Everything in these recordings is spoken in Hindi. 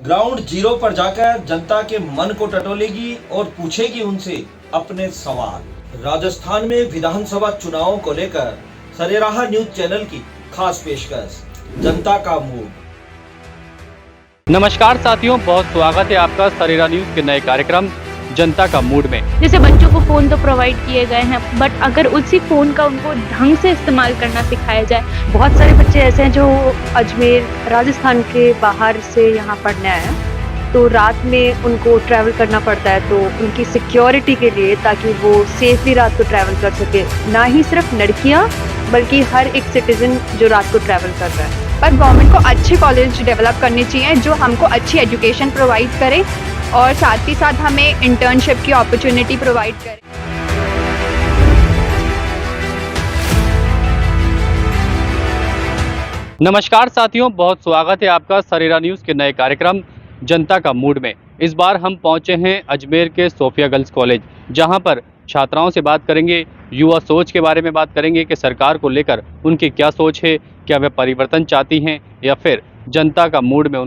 ग्राउंड जीरो पर जाकर जनता के मन को टटोलेगी और पूछेगी उनसे अपने सवाल। राजस्थान में विधानसभा चुनावों को लेकर सरेराह न्यूज चैनल की खास पेशकश, जनता का मूड। नमस्कार साथियों, बहुत स्वागत है आपका सरेराह न्यूज के नए कार्यक्रम जनता का मूड में। जैसे बच्चों को फ़ोन तो प्रोवाइड किए गए हैं, बट अगर उसी फ़ोन का उनको ढंग से इस्तेमाल करना सिखाया जाए। बहुत सारे बच्चे ऐसे हैं जो अजमेर राजस्थान के बाहर से यहाँ पढ़ने आए हैं, तो रात में उनको ट्रैवल करना पड़ता है, तो उनकी सिक्योरिटी के लिए, ताकि वो सेफली रात को ट्रैवल कर सके। ना ही सिर्फ लड़कियाँ बल्कि हर एक सिटीजन जो रात को ट्रैवल कर रहा है। पर गवर्नमेंट को अच्छे कॉलेज डेवलप करने चाहिए जो हमको अच्छी एजुकेशन प्रोवाइड करे और साथ ही साथ हमें इंटर्नशिप की अपॉर्चुनिटी प्रोवाइड करे। नमस्कार साथियों, बहुत स्वागत है आपका सरेराह न्यूज के नए कार्यक्रम जनता का मूड में। इस बार हम पहुंचे हैं अजमेर के सोफिया गर्ल्स कॉलेज, जहां पर छात्राओं से बात करेंगे, युवा सोच के बारे में बात करेंगे कि सरकार को लेकर उनकी क्या सोच है, क्या वे परिवर्तन चाहती हैं या फिर जनता का मूड में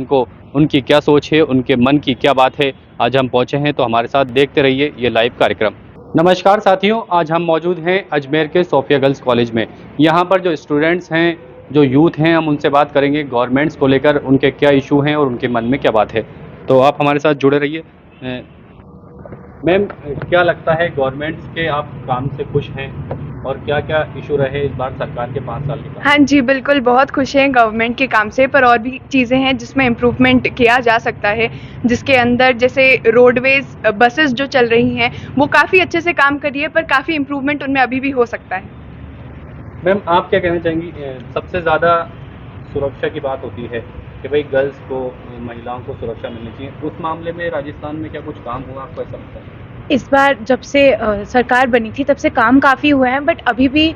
उनकी क्या सोच है, उनके मन की क्या बात है। आज हम पहुंचे हैं, तो हमारे साथ देखते रहिए ये लाइव कार्यक्रम। नमस्कार साथियों, आज हम मौजूद हैं अजमेर के सोफिया गर्ल्स कॉलेज में। यहाँ पर जो स्टूडेंट्स हैं, जो यूथ हैं, हम उनसे बात करेंगे गवर्नमेंट्स को लेकर उनके क्या इशू हैं और उनके मन में क्या बात है। तो आप हमारे साथ जुड़े रहिए। मैम, क्या लगता है गवर्नमेंट्स के आप काम से खुश हैं और क्या क्या इशू रहे इस बार सरकार के 5 साल के बाद? हाँ जी, बिल्कुल बहुत खुश हैं गवर्नमेंट के काम से, पर और भी चीज़ें हैं जिसमें इम्प्रूवमेंट किया जा सकता है। जिसके अंदर जैसे रोडवेज बसेस जो चल रही हैं वो काफ़ी अच्छे से काम कर रही है, पर काफ़ी इम्प्रूवमेंट उनमें अभी भी हो सकता है। मैम, आप क्या कहना चाहेंगी? सबसे ज़्यादा सुरक्षा की बात होती है कि भाई गर्ल्स को, महिलाओं को सुरक्षा मिलनी चाहिए। उस मामले में राजस्थान में क्या कुछ काम हुआ, आपको ऐसा लगता है? इस बार जब से सरकार बनी थी तब से काम काफ़ी हुआ है, बट अभी भी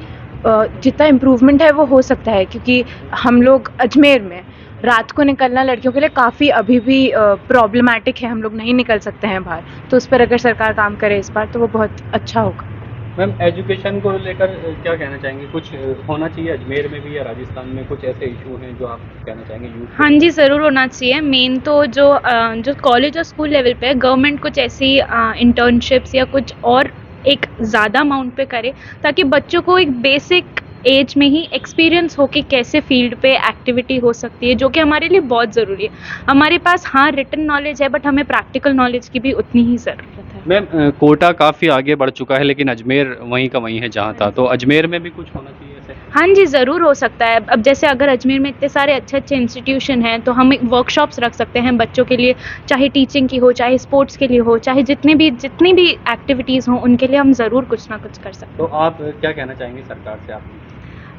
जितना इम्प्रूवमेंट है वो हो सकता है, क्योंकि हम लोग अजमेर में रात को निकलना लड़कियों के लिए काफ़ी अभी भी प्रॉब्लमैटिक है। हम लोग नहीं निकल सकते हैं बाहर, तो उस पर अगर सरकार काम करे इस बार तो वो बहुत अच्छा होगा। मैम, एजुकेशन को लेकर क्या कहना चाहेंगे? कुछ होना चाहिए अजमेर में भी या राजस्थान में? कुछ ऐसे इशू हैं जो आप कहना चाहेंगे यूथ? हाँ जी, ज़रूर होना चाहिए। मेन तो जो कॉलेज और स्कूल लेवल पे गवर्नमेंट कुछ ऐसी इंटर्नशिप्स या कुछ और एक ज़्यादा अमाउंट पे करे, ताकि बच्चों को एक बेसिक एज में ही एक्सपीरियंस हो कि कैसे फील्ड पे एक्टिविटी हो सकती है, जो कि हमारे लिए बहुत ज़रूरी है। हमारे पास हाँ रिटन नॉलेज है, बट हमें प्रैक्टिकल नॉलेज की भी उतनी ही ज़रूरत है। मैम, कोटा काफ़ी आगे बढ़ चुका है, लेकिन अजमेर वहीं का वहीं है जहाँ था, तो अजमेर में भी कुछ होना चाहिए ऐसे? हाँ जी, ज़रूर हो सकता है। अब जैसे अगर अजमेर में इतने सारे अच्छे अच्छे इंस्टीट्यूशन हैं, तो हम वर्कशॉप्स रख सकते हैं बच्चों के लिए, चाहे टीचिंग की हो, चाहे स्पोर्ट्स के लिए हो, चाहे जितनी भी एक्टिविटीज़ हों, उनके लिए हम ज़रूर कुछ ना कुछ कर सकते हैं। तो आप क्या कहना चाहेंगे सरकार से? आप?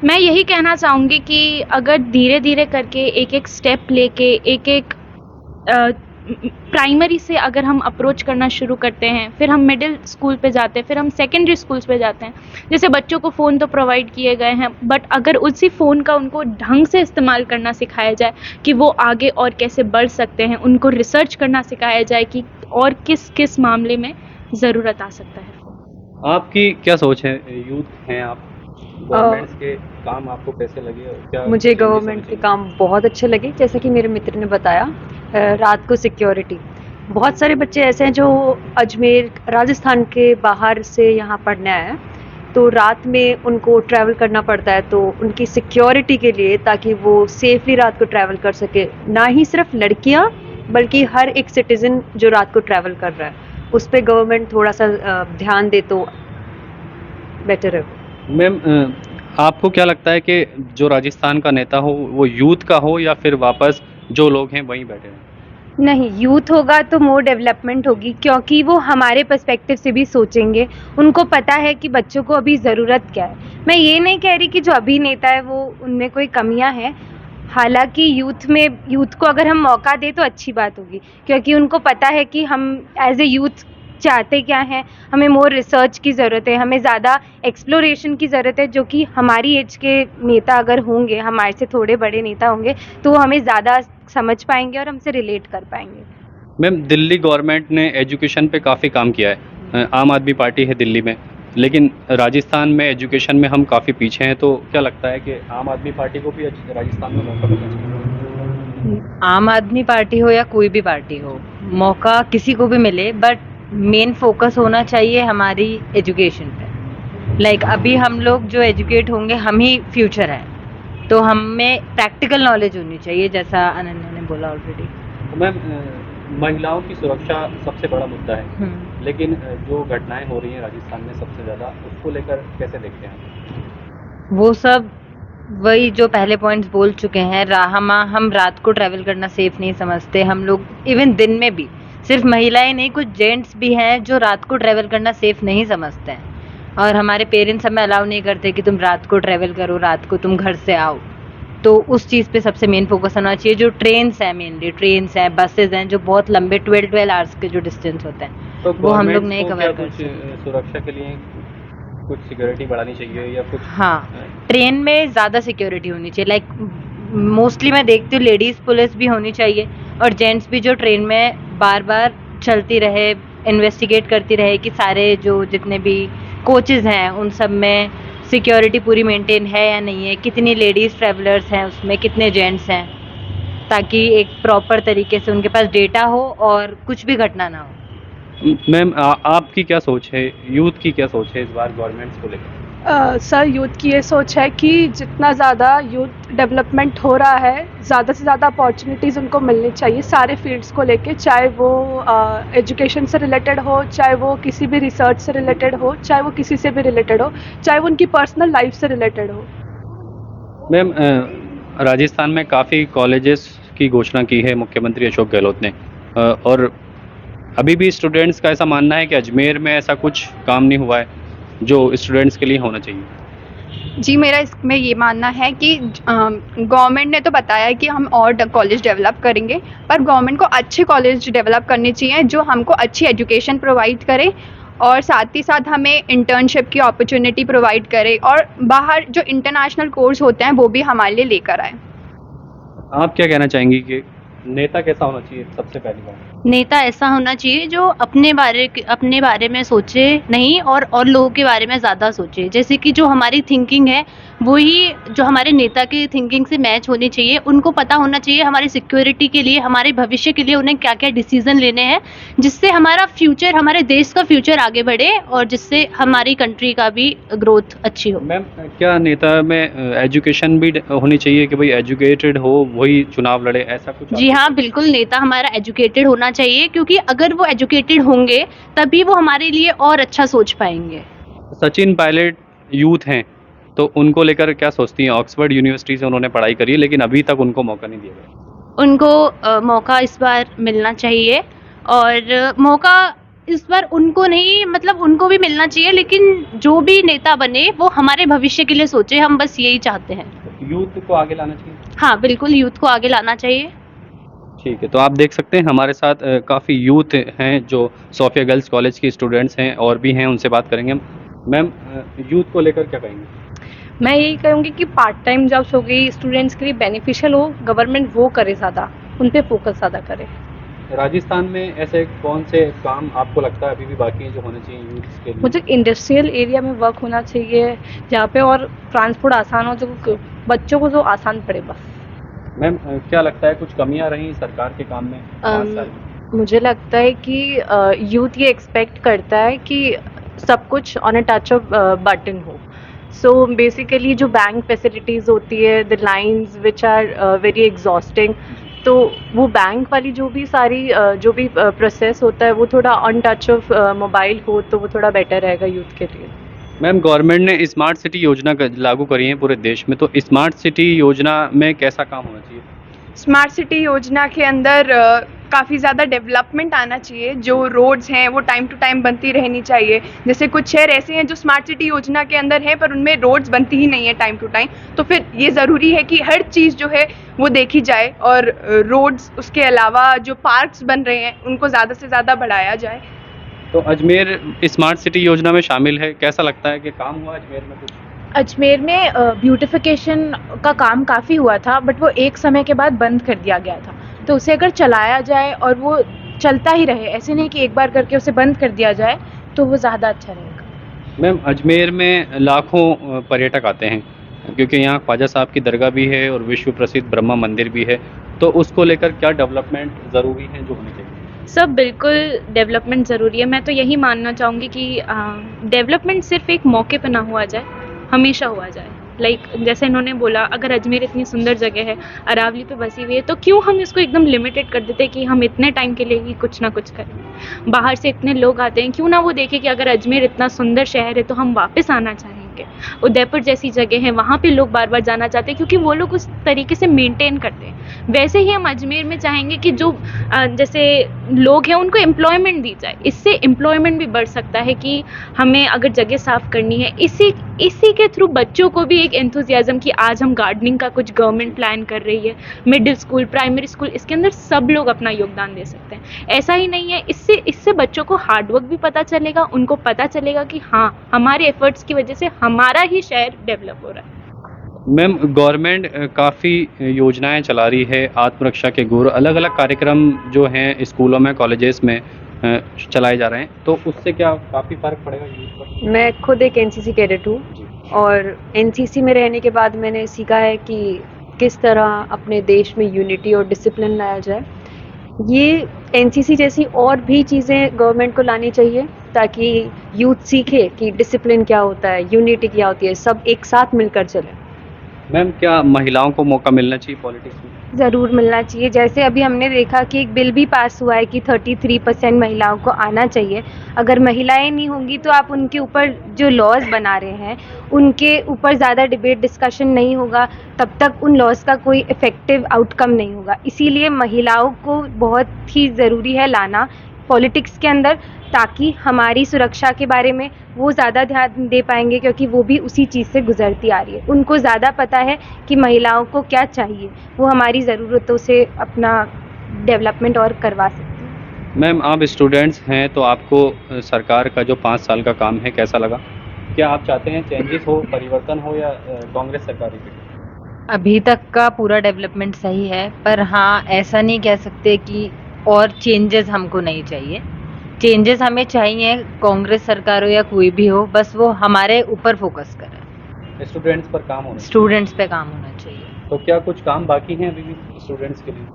मैं यही कहना चाहूँगी कि अगर धीरे धीरे करके एक एक स्टेप लेके एक प्राइमरी से अगर हम अप्रोच करना शुरू करते हैं, फिर हम मिडिल स्कूल पे जाते हैं, फिर हम सेकेंडरी स्कूल्स पे जाते हैं। जैसे बच्चों को फ़ोन तो प्रोवाइड किए गए हैं, बट अगर उसी फ़ोन का उनको ढंग से इस्तेमाल करना सिखाया जाए कि वो आगे और कैसे बढ़ सकते हैं, उनको रिसर्च करना सिखाया जाए कि और किस किस मामले में ज़रूरत आ सकता है। आपकी क्या सोच है? यूथ हैं आप, गवर्नमेंट्स के काम आपको कैसे लगे और क्या? मुझे गवर्नमेंट के काम बहुत अच्छे लगे। जैसे कि मेरे मित्र ने बताया, रात को सिक्योरिटी, बहुत सारे बच्चे ऐसे हैं जो अजमेर राजस्थान के बाहर से यहाँ पढ़ने आए हैं, तो रात में उनको ट्रैवल करना पड़ता है, तो उनकी सिक्योरिटी के लिए, ताकि वो सेफली रात को ट्रैवल कर सके। ना ही सिर्फ लड़कियाँ बल्कि हर एक सिटीजन जो रात को ट्रैवल कर रहा है, उस पर गवर्नमेंट थोड़ा सा ध्यान दे तो बेटर है। मैम, आपको क्या लगता है कि जो राजस्थान का नेता हो वो यूथ का हो या फिर वापस जो लोग हैं वहीं बैठे हैं? नहीं, यूथ होगा तो मोर डेवलपमेंट होगी, क्योंकि वो हमारे पर्सपेक्टिव से भी सोचेंगे। उनको पता है कि बच्चों को अभी ज़रूरत क्या है। मैं ये नहीं कह रही कि जो अभी नेता है वो उनमें कोई कमियां हैं। हालांकि यूथ को अगर हम मौका दें तो अच्छी बात होगी, क्योंकि उनको पता है कि हम एज ए यूथ चाहते क्या हैं। हमें मोर रिसर्च की ज़रूरत है, हमें ज़्यादा एक्सप्लोरेशन की ज़रूरत है, जो कि हमारी एज के नेता अगर होंगे, हमारे से थोड़े बड़े नेता होंगे, तो वो हमें ज़्यादा समझ पाएंगे और हमसे रिलेट कर पाएंगे। मैम, दिल्ली गवर्नमेंट ने एजुकेशन पे काफ़ी काम किया है, आम आदमी पार्टी है दिल्ली में, लेकिन राजस्थान में एजुकेशन में हम काफ़ी पीछे हैं। तो क्या लगता है कि आम आदमी पार्टी को भी राजस्थान में मौका मिलना चाहिए? आम आदमी पार्टी हो या कोई भी पार्टी हो, मौका किसी को भी मिले, बट मेन फोकस होना चाहिए हमारी एजुकेशन पे। लाइक अभी हम लोग जो एजुकेट होंगे, हम ही फ्यूचर है, तो हमें प्रैक्टिकल नॉलेज होनी चाहिए, जैसा अनन्या ने बोला ऑलरेडी। तो मैम, महिलाओं की सुरक्षा सबसे बड़ा मुद्दा है, लेकिन जो घटनाएं हो रही हैं राजस्थान में सबसे ज़्यादा, उसको लेकर कैसे देखते हैं? वो सब वही जो पहले पॉइंट्स बोल चुके हैं। हम रात को ट्रैवल करना सेफ नहीं समझते। हम लोग इवन दिन में भी, सिर्फ महिलाएं नहीं, कुछ जेंट्स भी हैं जो रात को ट्रैवल करना सेफ नहीं समझते हैं, और हमारे पेरेंट्स हमें अलाउ नहीं करते कि तुम रात को ट्रैवल करो, रात को तुम घर से आओ। तो उस चीज़ पे सबसे मेन फोकस होना चाहिए। जो ट्रेन्स हैं, मेनली ट्रेन्स हैं, बसेज हैं, जो बहुत लंबे 12 आवर्स के जो डिस्टेंस होते हैं, तो वो हम लोग गवर्नमेंट नहीं को कवर क्या कर कुछ सकते। सुरक्षा के लिए कुछ सिक्योरिटी बढ़ानी चाहिए या कुछ? हाँ, ट्रेन में ज़्यादा सिक्योरिटी होनी चाहिए। लाइक मोस्टली मैं देखती हूँ लेडीज़ पुलिस भी होनी चाहिए, और जेंट्स भी जो ट्रेन में बार बार चलती रहे, इन्वेस्टिगेट करती रहे कि सारे जो जितने भी कोचेज़ हैं उन सब में सिक्योरिटी पूरी मेंटेन है या नहीं है, कितनी लेडीज़ ट्रैवलर्स हैं उसमें, कितने जेंट्स हैं, ताकि एक प्रॉपर तरीके से उनके पास डेटा हो और कुछ भी घटना ना हो। मैम, आपकी क्या सोच है, यूथ की क्या सोच है इस बार गवर्नमेंट्स को लेकर? सर, यूथ की ये सोच है कि जितना ज़्यादा यूथ डेवलपमेंट हो रहा है, ज़्यादा से ज़्यादा अपॉर्चुनिटीज़ उनको मिलनी चाहिए सारे फील्ड्स को लेके, चाहे वो एजुकेशन से रिलेटेड हो, चाहे वो किसी भी रिसर्च से रिलेटेड हो, चाहे वो किसी से भी रिलेटेड हो, चाहे वो उनकी पर्सनल लाइफ से रिलेटेड हो। मैम, राजस्थान में काफ़ी कॉलेजेस की घोषणा की है मुख्यमंत्री अशोक गहलोत ने, और अभी भी स्टूडेंट्स का ऐसा मानना है कि अजमेर में ऐसा कुछ काम नहीं हुआ है जो स्टूडेंट्स के लिए होना चाहिए। जी, मेरा इसमें ये मानना है कि गवर्नमेंट ने तो बताया है कि हम और कॉलेज डेवलप करेंगे, पर गवर्नमेंट को अच्छे कॉलेज डेवलप करने चाहिए जो हमको अच्छी एजुकेशन प्रोवाइड करे, और साथ ही साथ हमें इंटर्नशिप की अपॉर्चुनिटी प्रोवाइड करे, और बाहर जो इंटरनेशनल कोर्स होते हैं वो भी हमारे लिए लेकर आए। आप क्या कहना चाहेंगी कि नेता कैसा होना चाहिए? सबसे पहली बात, नेता ऐसा होना चाहिए जो अपने बारे में सोचे नहीं, और लोगों के बारे में ज़्यादा सोचे। जैसे कि जो हमारी थिंकिंग है वही जो हमारे नेता की थिंकिंग से मैच होनी चाहिए। उनको पता होना चाहिए हमारी सिक्योरिटी के लिए, हमारे भविष्य के लिए उन्हें क्या क्या डिसीजन लेने हैं, जिससे हमारा फ्यूचर, हमारे देश का फ्यूचर आगे बढ़े, और जिससे हमारी कंट्री का भी ग्रोथ अच्छी हो। मैम, क्या नेता में एजुकेशन भी होनी चाहिए कि भाई एजुकेटेड हो वही चुनाव लड़े, ऐसा कुछ? जी हाँ, बिल्कुल, नेता हमारा एजुकेटेड होना चाहिए, क्योंकि अगर वो एजुकेटेड होंगे तभी वो हमारे लिए और अच्छा सोच पाएंगे। सचिन पायलट यूथ हैं, तो उनको लेकर क्या सोचती हैं? ऑक्सफोर्ड यूनिवर्सिटी से उन्होंने पढ़ाई करी है, लेकिन अभी तक उनको मौका नहीं दिया गया। उनको मौका इस बार मिलना चाहिए, और मौका इस बार उनको नहीं, मतलब उनको भी मिलना चाहिए, लेकिन जो भी नेता बने वो हमारे भविष्य के लिए सोचे, हम बस यही चाहते हैं। यूथ को आगे लाना चाहिए। हाँ, बिल्कुल, यूथ को आगे लाना चाहिए। ठीक है, तो आप देख सकते हैं हमारे साथ काफ़ी यूथ हैं जो सोफिया गर्ल्स कॉलेज के स्टूडेंट्स हैं, और भी हैं, उनसे बात करेंगे हम। मैम, यूथ को लेकर क्या कहेंगे? मैं यही कहूँगी कि पार्ट टाइम जॉब्स हो गई, स्टूडेंट्स के लिए बेनिफिशियल हो, गवर्नमेंट वो करे ज़्यादा, उन पे फोकस ज़्यादा करे। राजस्थान में ऐसे कौन से काम आपको लगता है अभी भी बाकी हैं जो होने चाहिए यूथ के लिए? मुझे इंडस्ट्रियल एरिया में वर्क होना चाहिए जहाँ पे, और ट्रांसपोर्ट आसान हो, जो बच्चों को जो आसान पड़े बस। मैम, क्या लगता है कुछ कमियां रही सरकार के काम में 5 साल में? मुझे लगता है कि यूथ ये एक्सपेक्ट करता है कि सब कुछ on a touch of button हो। सो बेसिकली जो बैंक फैसिलिटीज़ होती है, the lines which are very exhausting, तो वो बैंक वाली जो भी सारी जो भी प्रोसेस होता है वो थोड़ा ऑन टच ऑफ मोबाइल हो तो वो थोड़ा बेटर रहेगा यूथ के लिए। मैम, गवर्नमेंट ने स्मार्ट सिटी योजना लागू करी है पूरे देश में, तो स्मार्ट सिटी योजना में कैसा काम होना चाहिए? स्मार्ट सिटी योजना के अंदर काफ़ी ज़्यादा डेवलपमेंट आना चाहिए। जो रोड्स हैं वो टाइम टू टाइम बनती रहनी चाहिए। जैसे कुछ शहर ऐसे हैं जो स्मार्ट सिटी योजना के अंदर हैं पर उनमें रोड्स बनती ही नहीं है टाइम टू टाइम, तो फिर ये ज़रूरी है कि हर चीज़ जो है वो देखी जाए, और रोड्स, उसके अलावा जो पार्क्स बन रहे हैं उनको ज़्यादा से ज़्यादा बढ़ाया जाए। तो अजमेर स्मार्ट सिटी योजना में शामिल है, कैसा लगता है कि काम हुआ अजमेर में कुछ? अजमेर में ब्यूटिफिकेशन का काम काफ़ी हुआ था, बट वो एक समय के बाद बंद कर दिया गया था। तो उसे अगर चलाया जाए और वो चलता ही रहे, ऐसे नहीं कि एक बार करके उसे बंद कर दिया जाए, तो वो ज़्यादा अच्छा रहेगा। मैम, अजमेर में लाखों पर्यटक आते हैं क्योंकि यहाँ ख्वाजा साहब की दरगाह भी है और विश्व प्रसिद्ध ब्रह्मा मंदिर भी है, तो उसको लेकर क्या डेवलपमेंट ज़रूरी है जो होनी चाहिए? सब बिल्कुल डेवलपमेंट ज़रूरी है। मैं तो यही मानना चाहूँगी कि डेवलपमेंट सिर्फ एक मौके पे ना हुआ जाए, हमेशा हुआ जाए। लाइक जैसे इन्होंने बोला, अगर अजमेर इतनी सुंदर जगह है, अरावली पे बसी हुई है, तो क्यों हम इसको एकदम लिमिटेड कर देते हैं कि हम इतने टाइम के लिए ही कुछ ना कुछ करें। बाहर से इतने लोग आते हैं, क्यों ना वो देखें कि अगर अजमेर इतना सुंदर शहर है तो हम वापस आना चाहेंगे। उदयपुर जैसी जगह है, वहाँ पे लोग बार बार जाना चाहते हैं क्योंकि वो लोग उस तरीके से मेंटेन करते हैं। वैसे ही हम अजमेर में चाहेंगे कि जो जैसे लोग हैं उनको एम्प्लॉयमेंट दी जाए। इससे एम्प्लॉयमेंट भी बढ़ सकता है कि हमें अगर जगह साफ़ करनी है, इसी के थ्रू बच्चों को भी एक एंथुजियाज्म कि आज हम गार्डनिंग का कुछ गवर्नमेंट प्लान कर रही है, मिडिल स्कूल, प्राइमरी स्कूल, इसके अंदर सब लोग अपना योगदान दे सकते हैं। ऐसा ही नहीं है, इससे बच्चों को हार्डवर्क भी पता चलेगा, उनको पता चलेगा कि हाँ, हमारे एफर्ट्स की वजह से हमारा ही शहर डेवलप हो रहा है। मैम, गवर्नमेंट काफ़ी योजनाएं चला रही है, आत्मरक्षा के गुर, अलग अलग कार्यक्रम जो हैं स्कूलों में, कॉलेजेस में चलाए जा रहे हैं, तो उससे क्या काफ़ी फ़र्क पड़ेगा यूथ पर? मैं खुद एक एनसीसी कैडेट हूँ और एनसीसी में रहने के बाद मैंने सीखा है कि किस तरह अपने देश में यूनिटी और डिसिप्लिन लाया जाए। ये एनसीसी जैसी और भी चीज़ें गवर्नमेंट को लानी चाहिए ताकि यूथ सीखे कि डिसिप्लिन क्या होता है, यूनिटी क्या होती है, सब एक साथ मिलकर चले। मैम, क्या महिलाओं को मौका मिलना चाहिए पॉलिटिक्स में? ज़रूर मिलना चाहिए। जैसे अभी हमने देखा कि एक बिल भी पास हुआ है कि 33% महिलाओं को आना चाहिए। अगर महिलाएं नहीं होंगी तो आप उनके ऊपर जो लॉज बना रहे हैं उनके ऊपर ज़्यादा डिबेट डिस्कशन नहीं होगा, तब तक उन लॉज का कोई इफ़ेक्टिव आउटकम नहीं होगा। इसीलिए महिलाओं को बहुत ही ज़रूरी है लाना पॉलिटिक्स के अंदर, ताकि हमारी सुरक्षा के बारे में वो ज़्यादा ध्यान दे पाएंगे क्योंकि वो भी उसी चीज़ से गुजरती आ रही है। उनको ज़्यादा पता है कि महिलाओं को क्या चाहिए, वो हमारी ज़रूरतों से अपना डेवलपमेंट और करवा सकते हैं। मैम, आप स्टूडेंट्स हैं तो आपको सरकार का जो 5 साल का काम है कैसा लगा? क्या आप चाहते हैं चेंजेस हो, परिवर्तन हो, या कांग्रेस सरकार ही? अभी तक का पूरा डेवलपमेंट सही है, पर हाँ, ऐसा नहीं कह सकते कि और चेंजेस हमको नहीं चाहिए। चेंजेस हमें चाहिए, कांग्रेस सरकार हो या कोई भी हो, बस वो हमारे ऊपर फोकस करे। स्टूडेंट्स पर काम होना स्टूडेंट्स पे काम होना चाहिए। तो क्या कुछ काम बाकी हैं अभी भी स्टूडेंट्स के लिए?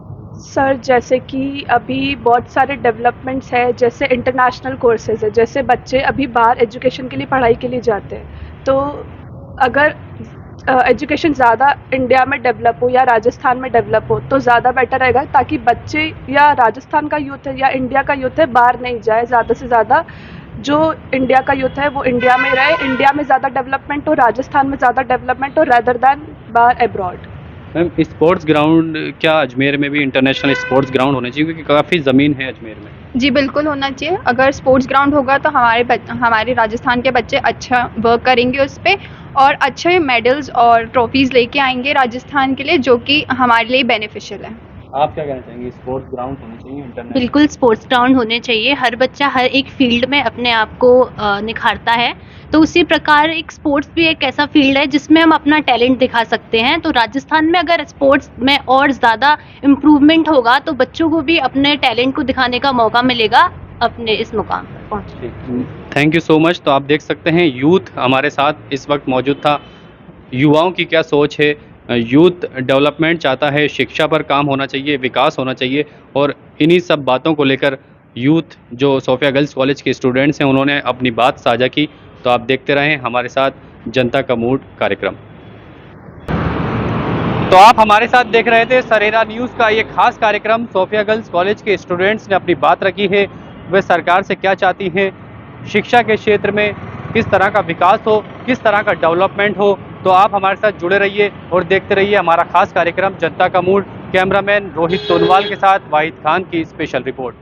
सर, जैसे कि अभी बहुत सारे डेवलपमेंट्स है, जैसे इंटरनेशनल कोर्सेज है, जैसे बच्चे अभी बाहर एजुकेशन के लिए, पढ़ाई के लिए जाते हैं, तो अगर एजुकेशन ज़्यादा इंडिया में डेवलप हो या राजस्थान में डेवलप हो तो ज़्यादा बेटर रहेगा, ताकि बच्चे या राजस्थान का यूथ है या इंडिया का यूथ है बाहर नहीं जाए। ज़्यादा से ज़्यादा जो इंडिया का यूथ है वो इंडिया में रहे, इंडिया में ज़्यादा डेवलपमेंट हो, राजस्थान में ज़्यादा डेवलपमेंट हो रेदर दैन बाहर अब्रॉड। मैम, स्पोर्ट्स ग्राउंड क्या अजमेर में भी इंटरनेशनल स्पोर्ट्स ग्राउंड होने चाहिए, क्योंकि काफ़ी ज़मीन है अजमेर में? जी बिल्कुल होना चाहिए। अगर स्पोर्ट्स ग्राउंड होगा तो हमारे राजस्थान के बच्चे अच्छा वर्क करेंगे उस पर और अच्छे मेडल्स और ट्रॉफीज़ लेके आएंगे राजस्थान के लिए, जो कि हमारे लिए बेनिफिशियल है। आप क्या कहना चाहेंगे? स्पोर्ट्स ग्राउंड होने चाहिए इंटरनेशनल? बिल्कुल स्पोर्ट्स ग्राउंड होने चाहिए। हर बच्चा हर एक फील्ड में अपने आप को निखारता है, तो उसी प्रकार एक स्पोर्ट्स भी एक ऐसा फील्ड है जिसमें हम अपना टैलेंट दिखा सकते हैं। तो राजस्थान में अगर स्पोर्ट्स में और ज़्यादा इम्प्रूवमेंट होगा तो बच्चों को भी अपने टैलेंट को दिखाने का मौका मिलेगा अपने इस मुकाम पर पहुँचने। Thank you so much. तो आप देख सकते हैं यूथ हमारे साथ इस वक्त मौजूद था। युवाओं की क्या सोच है? यूथ डेवलपमेंट चाहता है, शिक्षा पर काम होना चाहिए, विकास होना चाहिए, और इन्हीं सब बातों को लेकर यूथ जो सोफिया गर्ल्स कॉलेज के स्टूडेंट्स हैं उन्होंने अपनी बात साझा की। तो आप देखते रहें हमारे साथ जनता का मूड कार्यक्रम। तो आप हमारे साथ देख रहे थे सरेरा न्यूज़ का ये खास कार्यक्रम। सोफिया गर्ल्स कॉलेज के स्टूडेंट्स ने अपनी बात रखी है, वे सरकार से क्या चाहती हैं, शिक्षा के क्षेत्र में किस तरह का विकास हो, किस तरह का डेवलपमेंट हो। तो आप हमारे साथ जुड़े रहिए और देखते रहिए हमारा खास कार्यक्रम जनता का मूड। कैमरामैन रोहित सोनवाल के साथ वाहिद खान की स्पेशल रिपोर्ट।